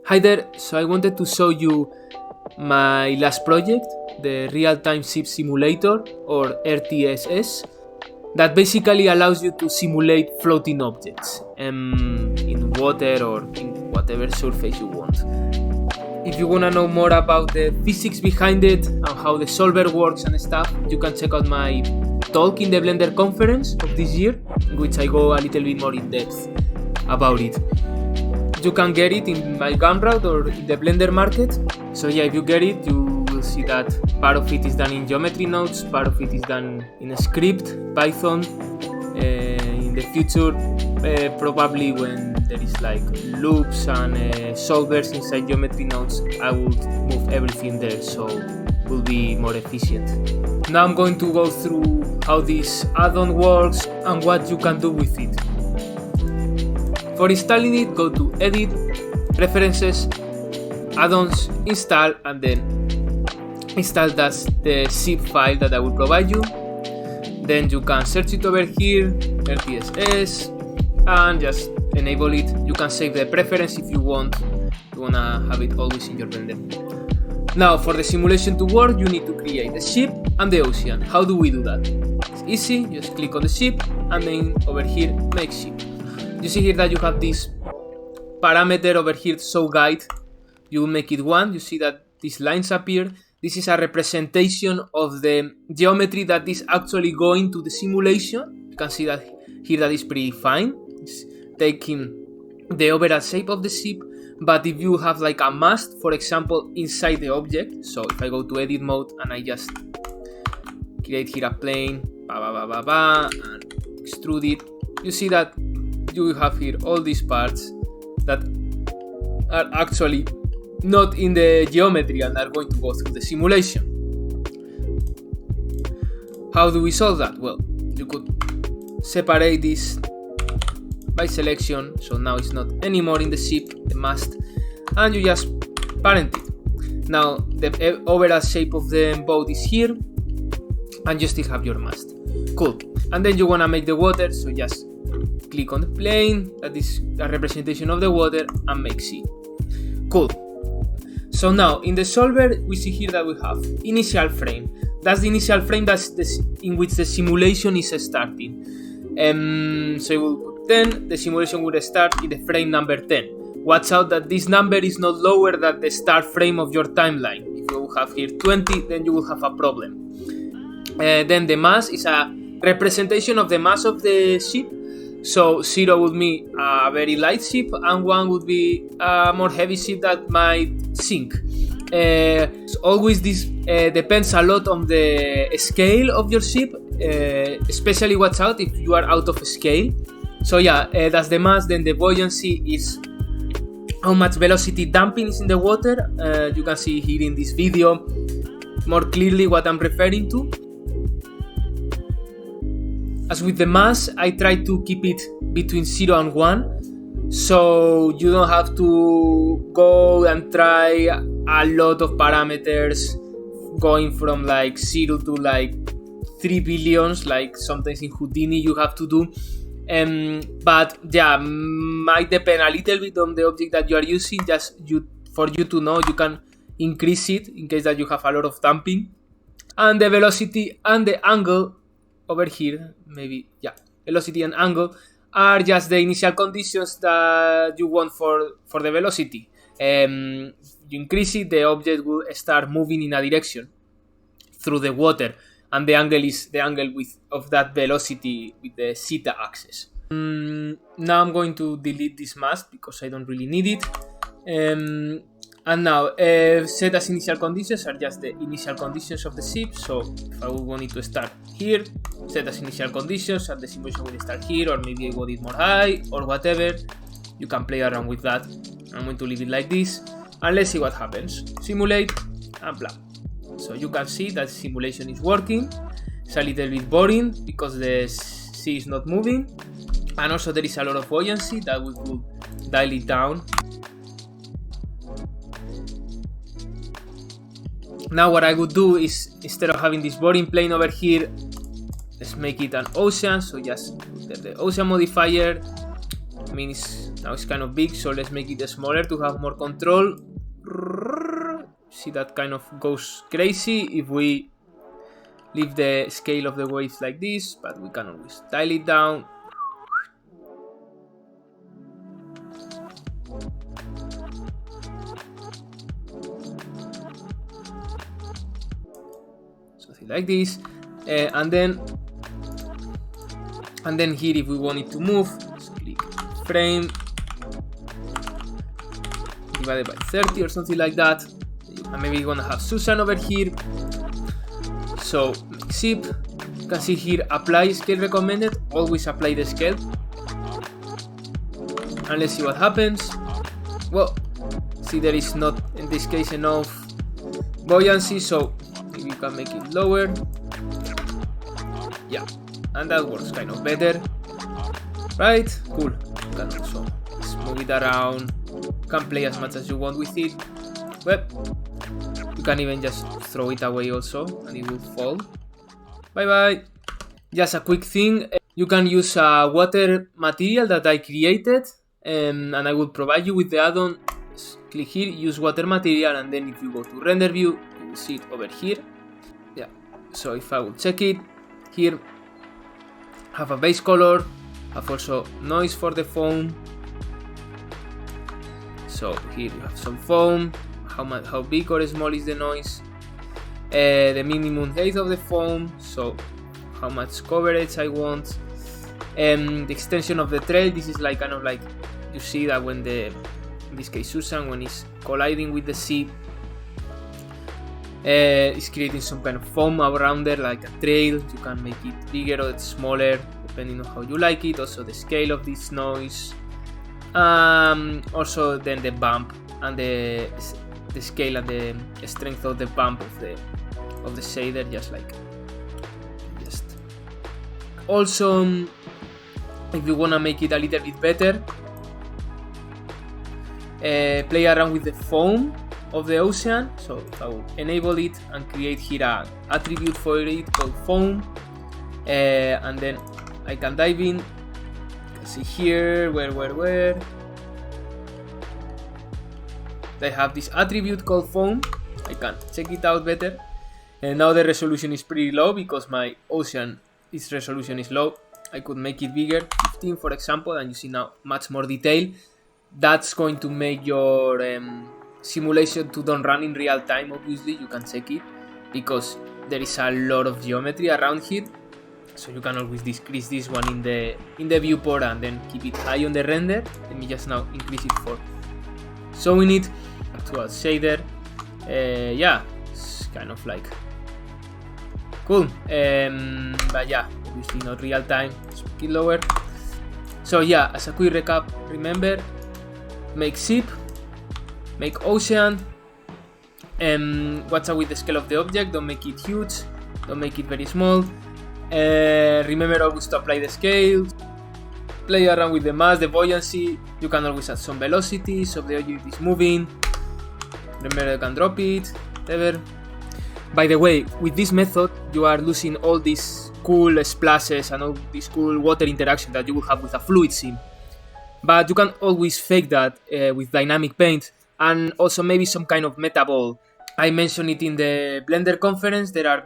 Hi there, so I wanted to show you my last project, the Real-Time Ship Simulator, or RTSS, that basically allows you to simulate floating objects in water or in whatever surface you want. If you want to know more about the physics behind it and how the solver works and stuff, you can check out my talk in the Blender conference of this year, in which I go a little bit more in depth about it. You can get it in my Gumroad or in the Blender market. So yeah, if you get it, you will see that part of it is done in Geometry Nodes, part of it is done in a script, Python. In the future, probably when there is like loops and solvers inside Geometry Nodes, I will move everything there, so it will be more efficient. Now I'm going to go through how this add-on works and what you can do with it. For installing it, go to Edit, Preferences, Add-ons, Install, and then install the zip file that I will provide you. Then you can search it over here, RTSS, and just enable it. You can save the preference if you want. You wanna have it always in your Blender. Now, for the simulation to work, you need to create the ship and the ocean. How do we do that? It's easy. Just click on the ship and then over here, make ship. You see here that you have this parameter over here, show guide. You make it 1. You see that these lines appear. This is a representation of the geometry that is actually going to the simulation. You can see that here that is pretty fine. It's taking the overall shape of the ship. But if you have like a mast, for example, inside the object, so if I go to edit mode and I just create here a plane, and extrude it, you see that you have here all these parts that are actually not in the geometry and are going to go through the simulation. How do we solve that? Well, you could separate this by selection, so now it's not anymore in the ship, the mast, and you just parent it. Now the overall shape of the boat is here, and you still have your mast. Cool. And then you want to make the water, so just click on the plane, that is a representation of the water, and make C. Cool. So now in the solver we see here that we have initial frame. That's the initial frame in which the simulation is starting. So we will put 10, the simulation will start in the frame number 10. Watch out that this number is not lower than the start frame of your timeline. If you have here 20, then you will have a problem. Then the mass is a representation of the mass of the ship. So 0 would be a very light ship and 1 would be a more heavy ship that might sink. So always this depends a lot on the scale of your ship, especially watch out if you are out of scale. So yeah, that's the mass. Then the buoyancy is how much velocity damping is in the water. You can see here in this video more clearly what I'm referring to. As with the mass, I try to keep it between 0 and 1, so you don't have to go and try a lot of parameters going from like 0 to like 3 billions, like sometimes in Houdini you have to do. But yeah, might depend a little bit on the object that you are using. For you to know, you can increase it in case that you have a lot of damping. And the velocity and the angle over here, maybe, yeah, velocity and angle are just the initial conditions that you want for the velocity. You increase it, the object will start moving in a direction through the water, and the angle is the angle of that velocity with the zeta axis. Now I'm going to delete this mask because I don't really need it. And now, set as initial conditions are just the initial conditions of the ship. So if I would want it to start here, set as initial conditions, and the simulation will start here, or maybe I want it more high, or whatever. You can play around with that. I'm going to leave it like this, and let's see what happens. Simulate, and blah. So you can see that simulation is working. It's a little bit boring because the sea is not moving, and also there is a lot of buoyancy that we could dial it down. Now what I would do is, instead of having this boring plane over here, let's make it an ocean. So just get the ocean modifier. I mean, it's Now it's kind of big, so let's make it smaller to have more control. See, that kind of goes crazy if we leave the scale of the waves like this, but we can always dial it down. Something like this, and then here, if we want it to move, just click frame divided by 30 or something like that. And maybe we're gonna have Susan over here. So zip, you can see here, apply scale recommended, always apply the scale. And let's see what happens. Well, see, there is not, in this case, enough buoyancy, so maybe we can make it lower. Yeah, and that works kind of better. Right, cool. You can also move it around, you can play as much as you want with it. Well, you can even just throw it away also, and it will fall. Bye bye. Just a quick thing, you can use a water material that I created, and I will provide you with the add-on. Click here, use water material, and then if you go to render view, you will see it over here. Yeah, so if I will check it, here have a base color, have also noise for the foam. So here you have some foam, how big or small is the noise, the minimum height of the foam, so how much coverage I want, the extension of the trail. This is like kind of like, you see that when in this case Susan, when it's colliding with the sea, it's creating some kind of foam around there, like a trail. You can make it bigger or smaller depending on how you like it. Also the scale of this noise, also then the bump and the scale and the strength of the bump of the shader, just also if you wanna make it a little bit better, play around with the foam of the ocean. So I will enable it and create here an attribute for it called foam, and then I can dive in. You can see here where they have this attribute called foam. I can check it out better, and now the resolution is pretty low because my ocean, its resolution is low. I could make it bigger, 15 for example, and you see now much more detail. That's going to make your simulation to don't run in real time. Obviously you can check it because there is a lot of geometry around here, so you can always decrease this one in the viewport and then keep it high on the render. Let me just now increase it for showing it. Actual shader, yeah, it's kind of like cool, but yeah, obviously not real time. Let's make it lower. So yeah, as a quick recap, remember, make zip, make ocean, watch out with the scale of the object, don't make it huge, don't make it very small, remember always to apply the scale, play around with the mass, the buoyancy. You can always add some velocity so the object is moving. Remember, you can drop it, whatever. By the way, with this method you are losing all these cool splashes and all this cool water interaction that you will have with a fluid sim, but you can always fake that with dynamic paint and also maybe some kind of meta ball. I mentioned it in the Blender conference. There are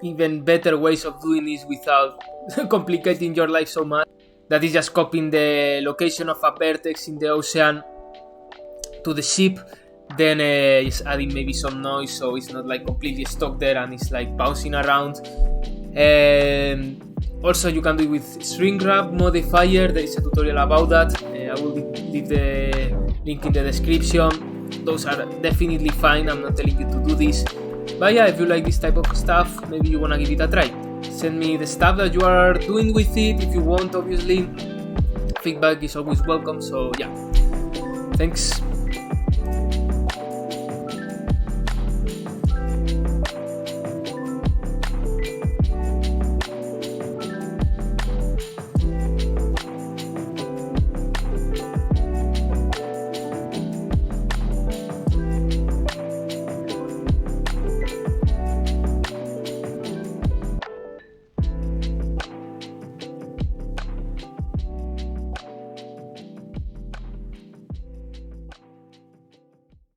even better ways of doing this without complicating your life so much. That is just copying the location of a vertex in the ocean to the ship, then just adding maybe some noise so it's not like completely stuck there and it's like bouncing around. Also you can do it with shrink wrap modifier. There is a tutorial about that. I will leave the link in the description. Those are definitely fine. I'm not telling you to do this, but yeah, if you like this type of stuff, maybe you wanna give it a try. Send me the stuff that you are doing with it if you want. Obviously feedback is always welcome, so yeah, thanks.